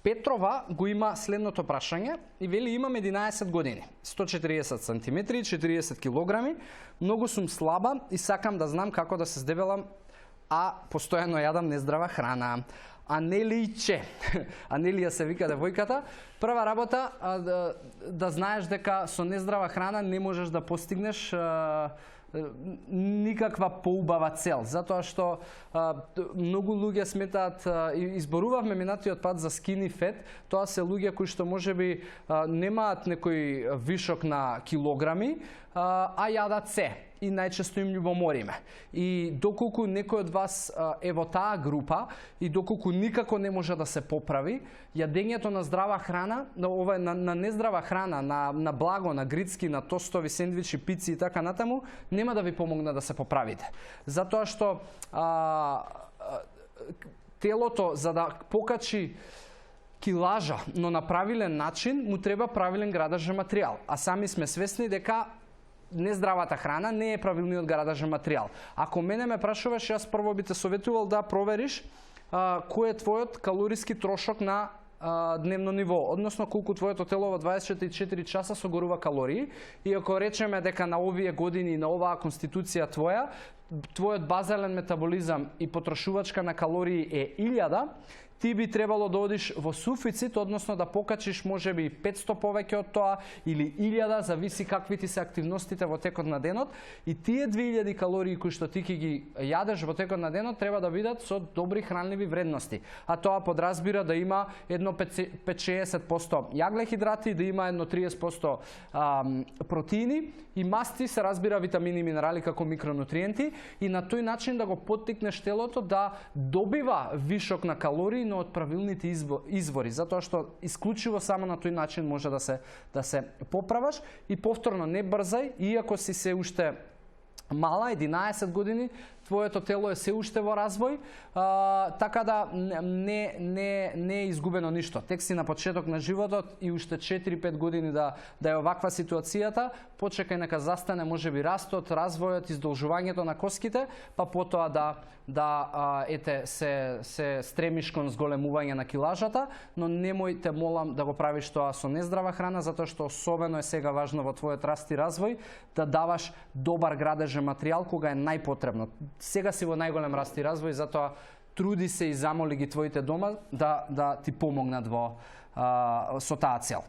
Петрова го има следното прашање и вели имам 11 години, 140 см, 40 кг, многу сум слаба и сакам да знам како да се здебелам, а постојано јадам нездрава храна. Анелијче, Анелија се вика девојката, прва работа да знаеш дека со нездрава храна не можеш да постигнеш никаква поубава цел, затоа што многу луѓе сметаат, изборувавме минатиот пат за скини фет, тоа се луѓе кои што можеби немаат некој вишок на килограми, а јадат се и најчесто им љубомориме. И доколку некој од вас е во таа група и доколку никако не може да се поправи, јадењето на здрава храна, на нездрава храна, на благо, на грицки, на тостови, сендвичи, пици и така натаму, нема да ви помогне да се поправите. Затоа што телото за да покачи килажа, но на правилен начин, му треба правилен градажен материјал. А сами сме свесни дека нездравата храна не е правилниот градажен материјал. Ако мене ме прашуваш, јас прво би те советувал да провериш кој е твојот калориски трошок на дневно ниво, односно колку твоето тело во 24 часа согорува калории. И ако речеме дека на овие години, на оваа конституција твоја, твојот базален метаболизам и потрошувачка на калории е 1000, ти би требало да одиш во суфицит, односно да покачиш можеби 500 повеќе од тоа или 1000, зависи какви ти се активностите во текот на денот, и тие 2000 калории кои што ти ќе ги јадеш во текот на денот треба да бидат со добри хранливи вредности. А тоа подразбира да има едно 5-60% јаглехидрати, да има едно 30% протеини и масти, се разбира витамини и минерали како микронутриенти, и на тој начин да го поттикнеш телото да добива вишок на калории, но од правилните извори, затоа што исклучиво само на тој начин може да се поправаш. И повторно, не брзај, иако си се уште мала, 11 години, твоето тело е се уште во развој, така да не е изгубено ништо. Тек си на почеток на животот и уште 4-5 години да е оваква ситуацијата, почекај нека застане можеби растот, развојот, издолжувањето на коските, па потоа се стремиш кон зголемување на килажата, но немој те молам да го правиш тоа со нездрава храна, затоа што особено е сега важно во твојот раст и развој да даваш добар градежен материјал кога е најпотребно. Сега си во најголем раст и развој, затоа труди се и замоли ги твоите дома да ти помогнат со таа цел.